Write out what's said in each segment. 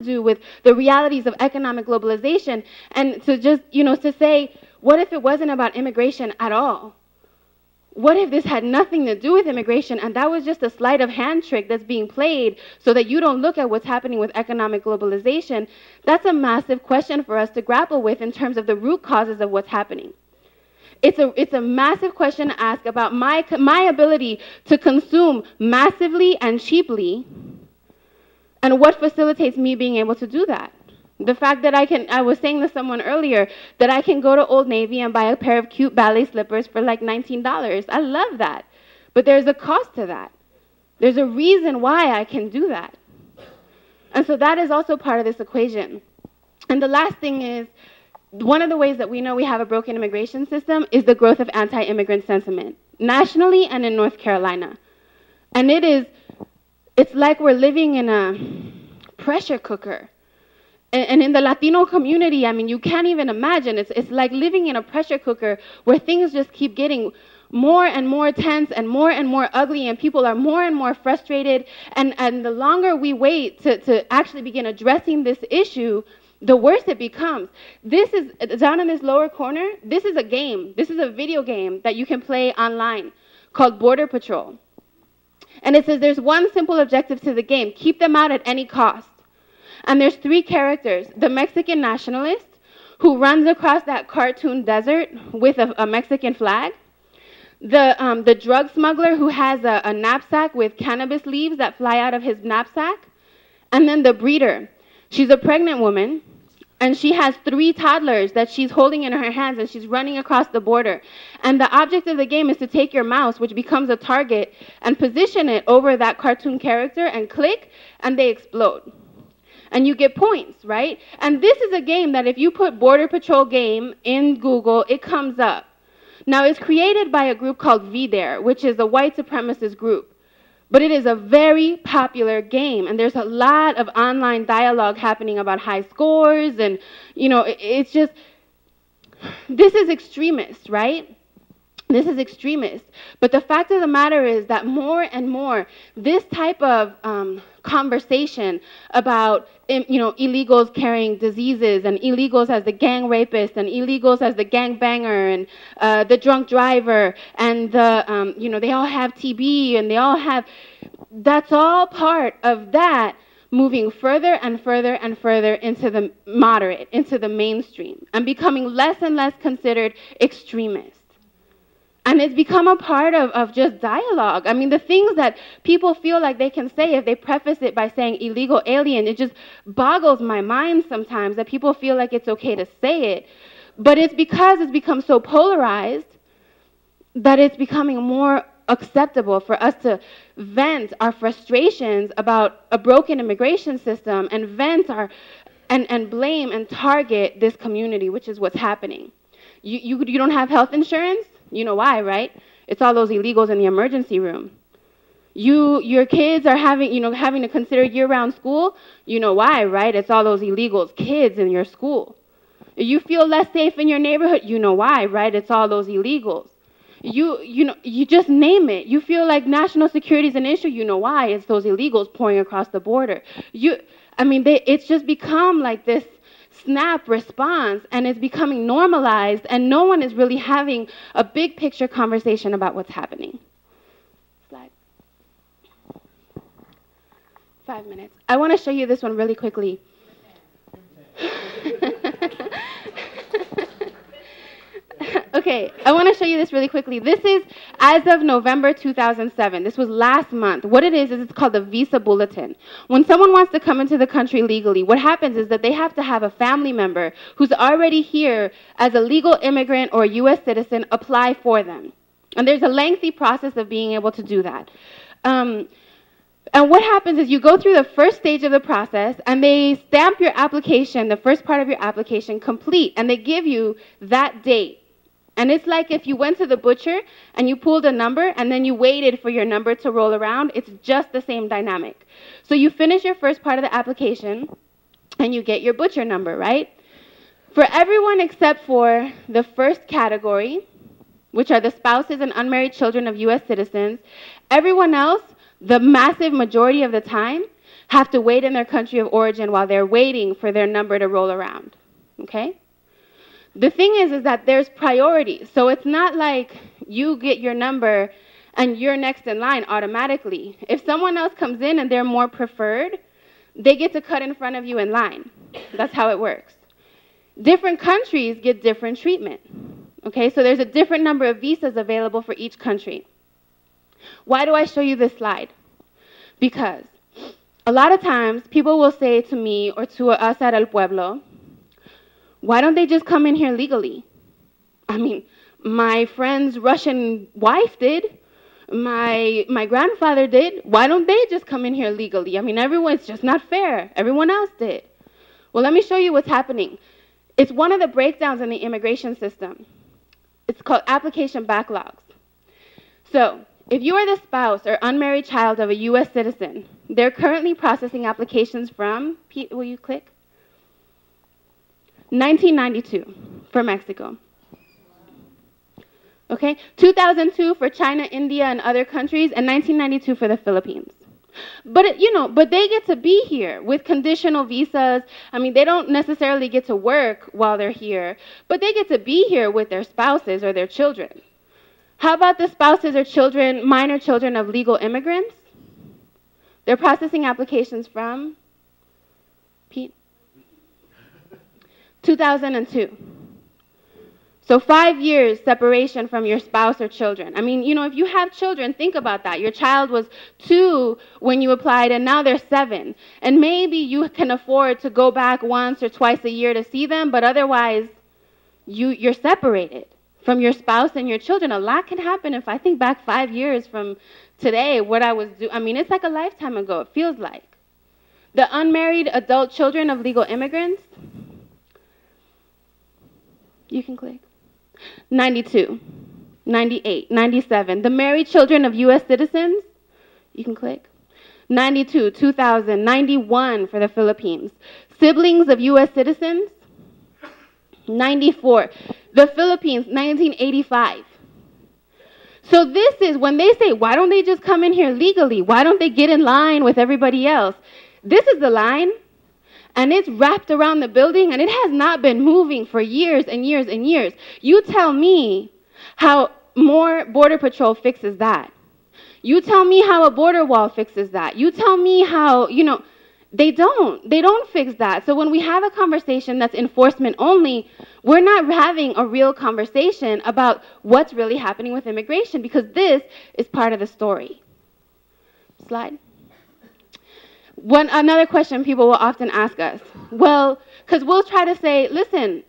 do with the realities of economic globalization, and to just, to say, what if it wasn't about immigration at all? What if this had nothing to do with immigration and that was just a sleight of hand trick that's being played so that you don't look at what's happening with economic globalization? That's a massive question for us to grapple with in terms of the root causes of what's happening. It's a massive question to ask about my ability to consume massively and cheaply, and what facilitates me being able to do that. The fact that I was saying to someone earlier, that I can go to Old Navy and buy a pair of cute ballet slippers for like $19. I love that. But there's a cost to that. There's a reason why I can do that. And so that is also part of this equation. And the last thing is, one of the ways that we know we have a broken immigration system is the growth of anti-immigrant sentiment, nationally and in North Carolina. And it's like we're living in a pressure cooker. And in the Latino community, I mean, you can't even imagine. It's like living in a pressure cooker where things just keep getting more and more tense and more ugly, and people are more and more frustrated. And the longer we wait to actually begin addressing this issue, the worse it becomes. This is, down in this lower corner, this is a game. This is a video game that you can play online called Border Patrol. And it says there's one simple objective to the game: keep them out at any cost. And there's three characters: the Mexican nationalist, who runs across that cartoon desert with a Mexican flag; the drug smuggler, who has a knapsack with cannabis leaves that fly out of his knapsack; and then the breeder. She's a pregnant woman, and she has 3 toddlers that she's holding in her hands, and she's running across the border. And the object of the game is to take your mouse, which becomes a target, and position it over that cartoon character and click, and they explode. And you get points, right? And this is a game that if you put Border Patrol game in Google, it comes up. Now, it's created by a group called VDare, which is a white supremacist group. But it is a very popular game, and there's a lot of online dialogue happening about high scores, and, it's just, this is extremist, right? This is extremist. But the fact of the matter is that more and more, this type of conversation about, illegals carrying diseases, and illegals as the gang rapist, and illegals as the gang banger, and the drunk driver, and they all have TB, and they all have, that's all part of that moving further and further and further into the moderate, into the mainstream, and becoming less and less considered extremist. And it's become a part of just dialogue. I mean, the things that people feel like they can say if they preface it by saying illegal alien, it just boggles my mind sometimes that people feel like it's okay to say it. But it's because it's become so polarized that it's becoming more acceptable for us to vent our frustrations about a broken immigration system, and vent and blame and target this community, which is what's happening. You don't have health insurance? You know why, right? It's all those illegals in the emergency room. Your kids are having to consider year-round school. You know why, right? It's all those illegals, kids in your school. You feel less safe in your neighborhood. You know why, right? It's all those illegals. You just name it. You feel like national security is an issue. You know why? It's those illegals pouring across the border. It's just become like this snap response, and it's becoming normalized, and no one is really having a big picture conversation about what's happening. Slide. 5 minutes. I want to show you this one really quickly. Okay, I want to show you this really quickly. This is as of November 2007. This was last month. What it is it's called the Visa Bulletin. When someone wants to come into the country legally, what happens is that they have to have a family member who's already here as a legal immigrant or a U.S. citizen apply for them. And there's a lengthy process of being able to do that. And what happens is you go through the first stage of the process, and they stamp your application, the first part of your application, complete, and they give you that date. And it's like if you went to the butcher and you pulled a number and then you waited for your number to roll around. It's just the same dynamic. So you finish your first part of the application and you get your butcher number, right? For everyone except for the first category, which are the spouses and unmarried children of U.S. citizens, everyone else, the massive majority of the time, have to wait in their country of origin while they're waiting for their number to roll around, okay? The thing is that there's priorities. So it's not like you get your number and you're next in line automatically. If someone else comes in and they're more preferred, they get to cut in front of you in line. That's how it works. Different countries get different treatment, okay? So there's a different number of visas available for each country. Why do I show you this slide? Because a lot of times people will say to me or to us at El Pueblo, why don't they just come in here legally? I mean, my friend's Russian wife did. My grandfather did. Why don't they just come in here legally? I mean, it's just not fair. Everyone else did. Well, let me show you what's happening. It's one of the breakdowns in the immigration system. It's called application backlogs. So, if you are the spouse or unmarried child of a U.S. citizen, they're currently processing applications from, Pete, will you click? 1992 for Mexico. Okay, 2002 for China, India, and other countries, and 1992 for the Philippines. But but they get to be here with conditional visas. I mean, they don't necessarily get to work while they're here, but they get to be here with their spouses or their children. How about the spouses or children, minor children of legal immigrants? They're processing applications from, Pete? 2002. So 5 years separation from your spouse or children. I mean, if you have children, think about that. Your child was 2 when you applied, and now they're 7. And maybe you can afford to go back once or twice a year to see them, but otherwise, you're separated from your spouse and your children. A lot can happen. If I think back 5 years from today, what I was doing, I mean, it's like a lifetime ago, it feels like. The unmarried adult children of legal immigrants, you can click. 92, 98, 97. The married children of U.S. citizens, you can click. 92, 2000, 91 for the Philippines. Siblings of U.S. citizens, 94. The Philippines, 1985. So this is when they say, why don't they just come in here legally? Why don't they get in line with everybody else? This is the line, and it's wrapped around the building, and it has not been moving for years and years and years. You tell me how more Border Patrol fixes that. You tell me how a border wall fixes that. You tell me how, they don't fix that. So when we have a conversation that's enforcement only, we're not having a real conversation about what's really happening with immigration, because this is part of the story. Slide. Another question people will often ask us, well, because we'll try to say, listen,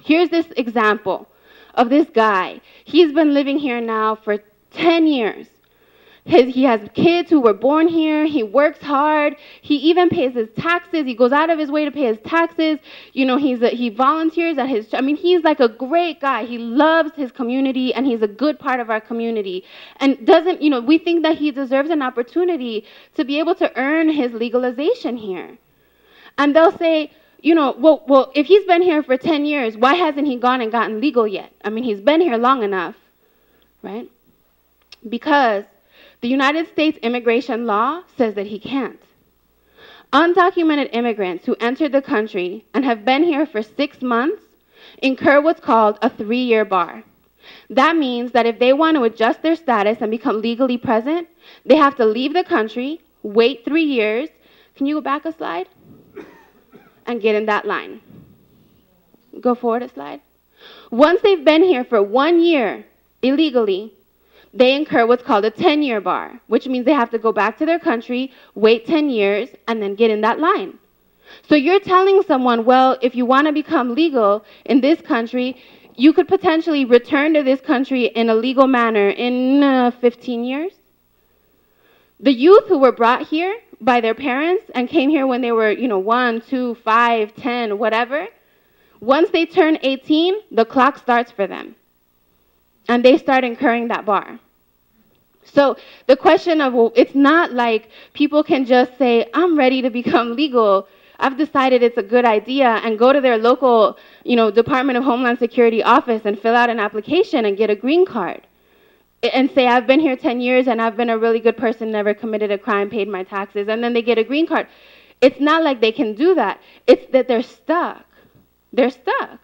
here's this example of this guy. He's been living here now for 10 years. He has kids who were born here. He works hard. He even pays his taxes. He goes out of his way to pay his taxes. He volunteers at his, he's like a great guy. He loves his community, and he's a good part of our community. And we think that he deserves an opportunity to be able to earn his legalization here. And they'll say, well, if he's been here for 10 years, why hasn't he gone and gotten legal yet? He's been here long enough, right? Because the United States immigration law says that he can't. Undocumented immigrants who entered the country and have been here for 6 months incur what's called a 3-year bar. That means that if they want to adjust their status and become legally present, they have to leave the country, wait 3 years. Can you go back a slide? And get in that line. Go forward a slide. Once they've been here for 1 year illegally, they incur what's called a 10-year bar, which means they have to go back to their country, wait 10 years, and then get in that line. So you're telling someone, well, if you want to become legal in this country, you could potentially return to this country in a legal manner in 15 years. The youth who were brought here by their parents and came here when they were, 1, 2, 5, 10, whatever, once they turn 18, the clock starts for them. And they start incurring that bar. So the question of, well, it's not like people can just say, I'm ready to become legal. I've decided it's a good idea, and go to their local, Department of Homeland Security office and fill out an application and get a green card. and say, I've been here 10 years and I've been a really good person, never committed a crime, paid my taxes, and then they get a green card. It's not like they can do that. It's that they're stuck. They're stuck.